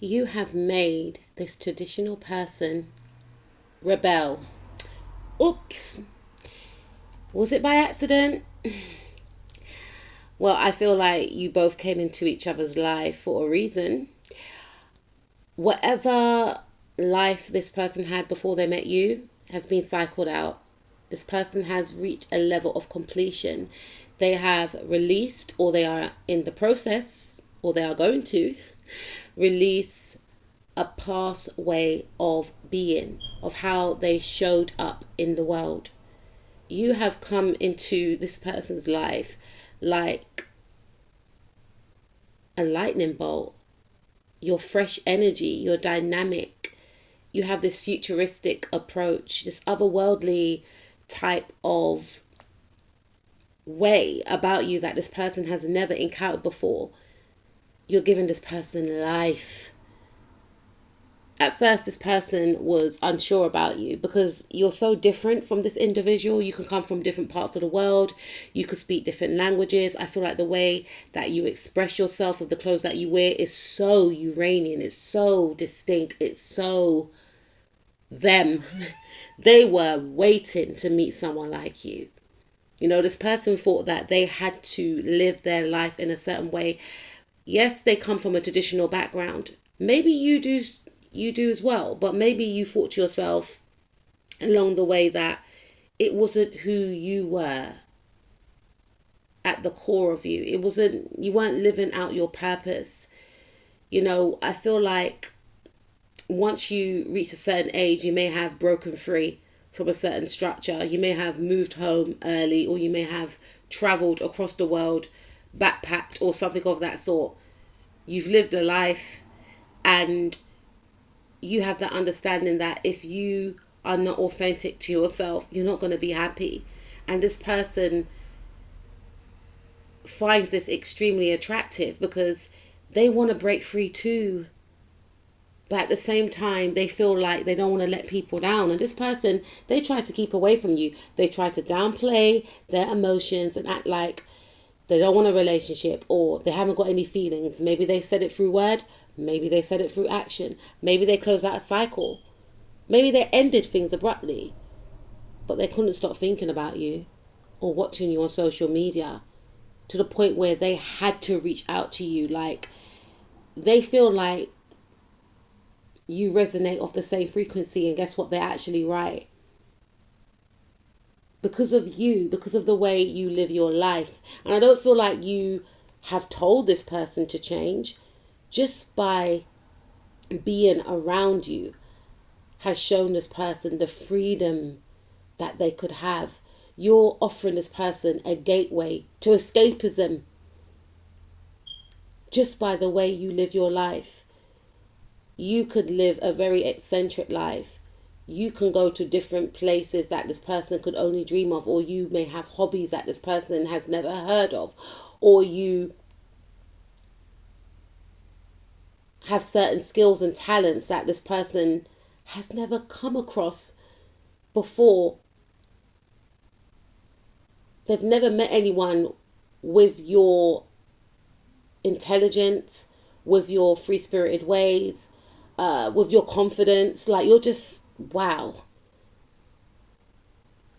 You have made this traditional person rebel. Oops. Was it by accident? Well, I feel like you both came into each other's life for a reason. Whatever life this person had before they met you has been cycled out. This person has reached a level of completion. They have released, or they are in the process, or they are going to release a past way of being, of how they showed up in the world. You have come into this person's life like a lightning bolt. You're fresh energy, you're dynamic, you have this futuristic approach, this otherworldly type of way about you that this person has never encountered before. You're giving this person life. At first, this person was unsure about you because you're so different from this individual. You can come from different parts of the world. You could speak different languages. I feel like the way that you express yourself with the clothes that you wear is so Uranian. It's so distinct. It's so them. They were waiting to meet someone like you. You know, this person thought that they had to live their life in a certain way. Yes, they come from a traditional background. Maybe you do as well, but maybe you thought to yourself along the way that it wasn't who you were at the core of you. You weren't living out your purpose. You know, I feel like once you reach a certain age, you may have broken free from a certain structure. You may have moved home early, or you may have traveled across the world, backpacked, or something of that sort. You've lived a life, and you have that understanding that if you are not authentic to yourself, you're not going to be happy. And this person finds this extremely attractive because they want to break free too. But at the same time, they feel like they don't want to let people down. And this person, they try to keep away from you. They try to downplay their emotions and act like they don't want a relationship, or they haven't got any feelings. Maybe they said it through word. Maybe they said it through action. Maybe they closed out a cycle. Maybe they ended things abruptly. But they couldn't stop thinking about you or watching you on social media to the point where they had to reach out to you. Like, they feel like you resonate off the same frequency, and guess what? They're actually right. Because of you, because of the way you live your life. And I don't feel like you have told this person to change. Just by being around you has shown this person the freedom that they could have. You're offering this person a gateway to escapism just by the way you live your life. You could live a very eccentric life. You can go to different places that this person could only dream of, or you may have hobbies that this person has never heard of, or you have certain skills and talents that this person has never come across before. They've never met anyone with your intelligence, with your free spirited ways, with your confidence. Like, you're just wow.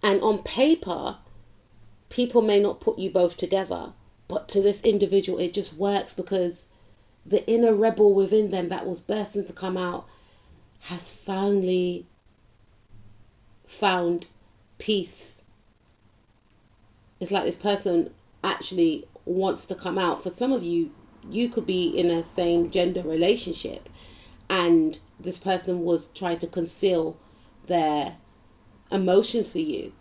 And on paper, people may not put you both together, but to this individual, it just works because the inner rebel within them that was bursting to come out has finally found peace. It's like this person actually wants to come out. For some of you, you could be in a same gender relationship and this person was trying to conceal their emotions for you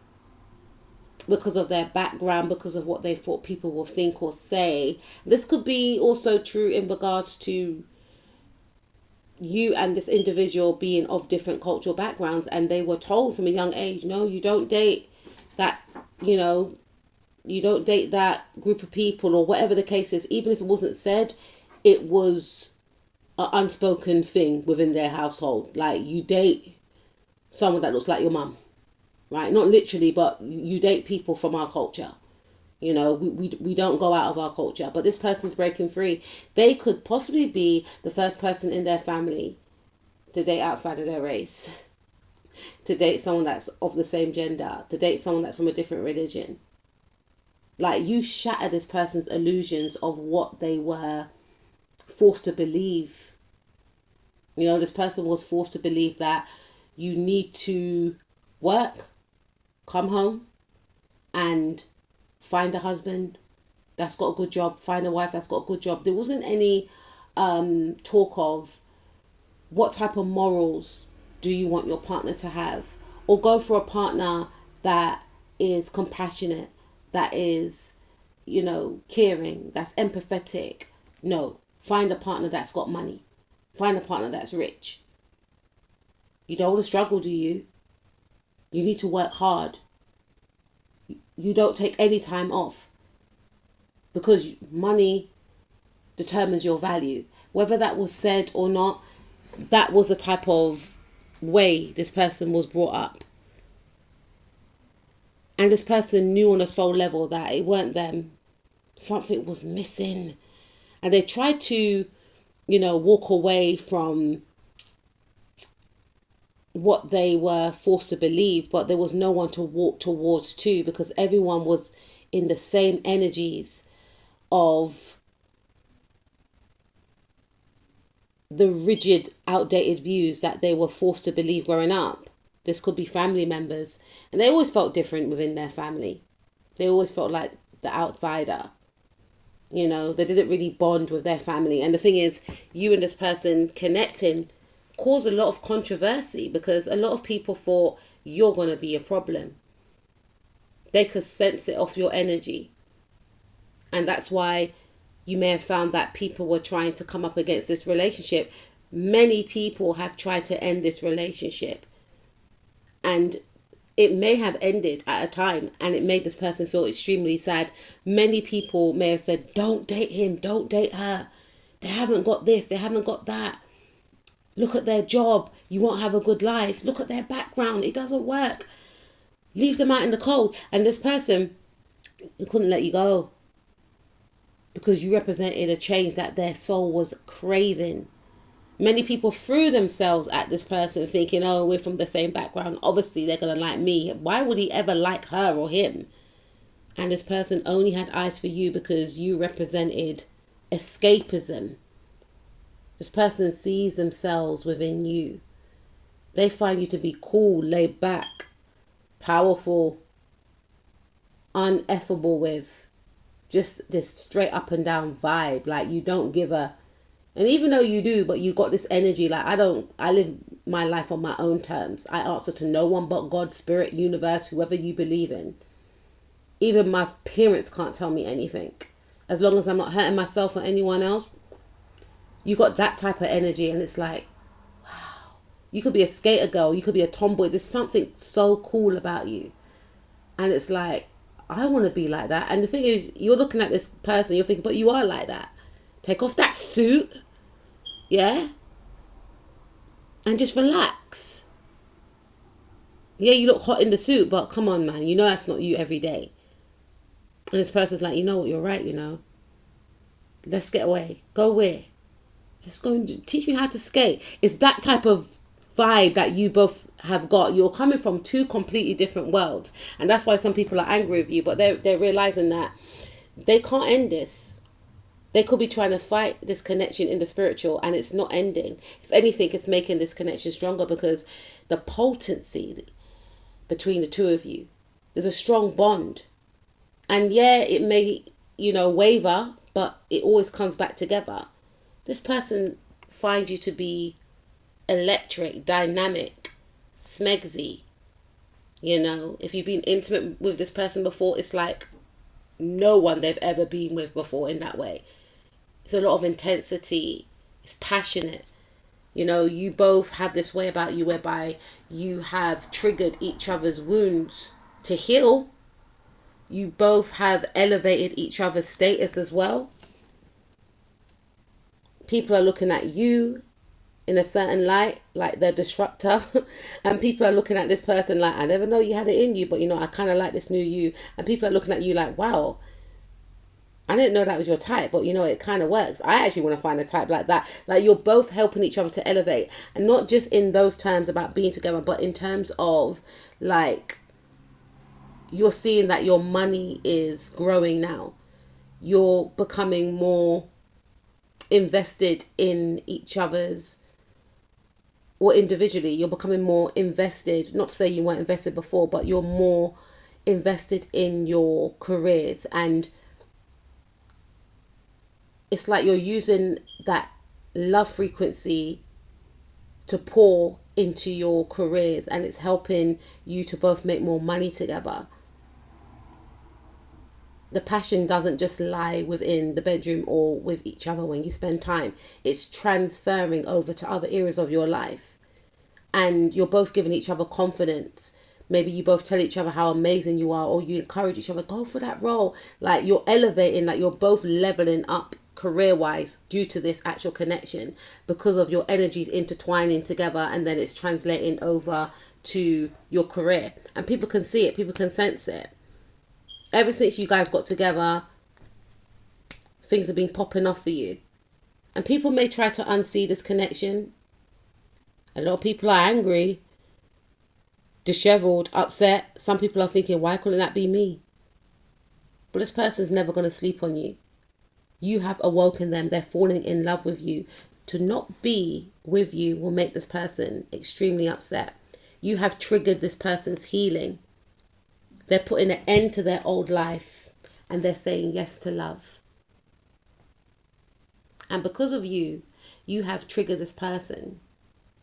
because of their background, because of what they thought people will think or say. This could be also true in regards to you and this individual being of different cultural backgrounds, and they were told from a young age, no, you don't date that, you know, you don't date that group of people, or whatever the case is. Even if it wasn't said, it was an unspoken thing within their household. Like, you date someone that looks like your mum, right? Not literally, but you date people from our culture. We don't go out of our culture, but this person's breaking free. They could possibly be the first person in their family to date outside of their race, to date someone that's of the same gender, to date someone that's from a different religion. Like, you shatter this person's illusions of what they were forced to believe. This person was forced to believe that you need to work, come home, and find a husband that's got a good job, find a wife that's got a good job. There wasn't any talk of what type of morals do you want your partner to have, or go for a partner that is compassionate, that is, caring, that's empathetic. No, find a partner that's got money. Find a partner that's rich. You don't want to struggle, do you? You need to work hard. You don't take any time off, because money determines your value. Whether that was said or not, that was the type of way this person was brought up. And this person knew on a soul level that it weren't them. Something was missing. And they tried to, walk away from what they were forced to believe, but there was no one to walk towards too, because everyone was in the same energies of the rigid, outdated views that they were forced to believe growing up. This could be family members, and they always felt different within their family. They always felt like the outsider. They didn't really bond with their family. And the thing is, you and this person connecting caused a lot of controversy, because a lot of people thought you're going to be a problem. They could sense it off your energy. And that's why you may have found that people were trying to come up against this relationship. Many people have tried to end this relationship. And it may have ended at a time, and it made this person feel extremely sad. Many people may have said, don't date him, don't date her. They haven't got this, they haven't got that. Look at their job, you won't have a good life. Look at their background, it doesn't work. Leave them out in the cold. And this person couldn't let you go, because you represented a change that their soul was craving. Many people threw themselves at this person thinking, oh, we're from the same background. Obviously, they're going to like me. Why would he ever like her or him? And this person only had eyes for you because you represented escapism. This person sees themselves within you. They find you to be cool, laid back, powerful, uneffable with. Just this straight up and down vibe. Like, you don't give a... And even though you do, but you got this energy, like, I live my life on my own terms. I answer to no one but God, spirit, universe, whoever you believe in. Even my parents can't tell me anything. As long as I'm not hurting myself or anyone else, you got that type of energy. And it's like, wow. You could be a skater girl. You could be a tomboy. There's something so cool about you. And it's like, I want to be like that. And the thing is, you're looking at this person, you're thinking, but you are like that. Take off that suit. Yeah? And just relax. Yeah, you look hot in the suit, but come on, man. You know that's not you every day. And this person's like, you know what, you're right, Let's get away. Go where? Let's go and teach me how to skate. It's that type of vibe that you both have got. You're coming from two completely different worlds. And that's why some people are angry with you, but they're realizing that they can't end this. They could be trying to fight this connection in the spiritual, and it's not ending. If anything, it's making this connection stronger, because the potency between the two of you, there's a strong bond. And yeah, it may, waver, but it always comes back together. This person finds you to be electric, dynamic, smegsy. If you've been intimate with this person before, it's like no one they've ever been with before in that way. It's a lot of intensity. It's passionate. You both have this way about you whereby you have triggered each other's wounds to heal. You both have elevated each other's status as well. People are looking at you in a certain light, like the disruptor. And people are looking at this person like, I never know you had it in you, but I kind of like this new you. And people are looking at you like, wow, I didn't know that was your type, but you know, it kind of works. I actually want to find a type like that. Like you're both helping each other to elevate. And not just in those terms about being together, but in terms of like you're seeing that your money is growing now. You're becoming more invested in each other's, or individually, you're becoming more invested. Not to say you weren't invested before, but you're more invested in your careers, and it's like you're using that love frequency to pour into your careers, and it's helping you to both make more money together. The passion doesn't just lie within the bedroom or with each other when you spend time. It's transferring over to other areas of your life. And you're both giving each other confidence. Maybe you both tell each other how amazing you are, or you encourage each other, go for that role. Like you're elevating, like you're both leveling up career wise due to this actual connection because of your energies intertwining together, and then it's translating over to your career. And people can see it, people can sense it. Ever since you guys got together, things have been popping off for you. And people may try to unsee this connection. A lot of people are angry, disheveled, upset. Some people are thinking, why couldn't that be me? But this person's never going to sleep on you. You have awoken them. They're falling in love with you. To not be with you will make this person extremely upset. You have triggered this person's healing. They're putting an end to their old life and they're saying yes to love. And because of you, you have triggered this person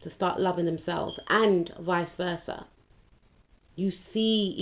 to start loving themselves, and vice versa. You see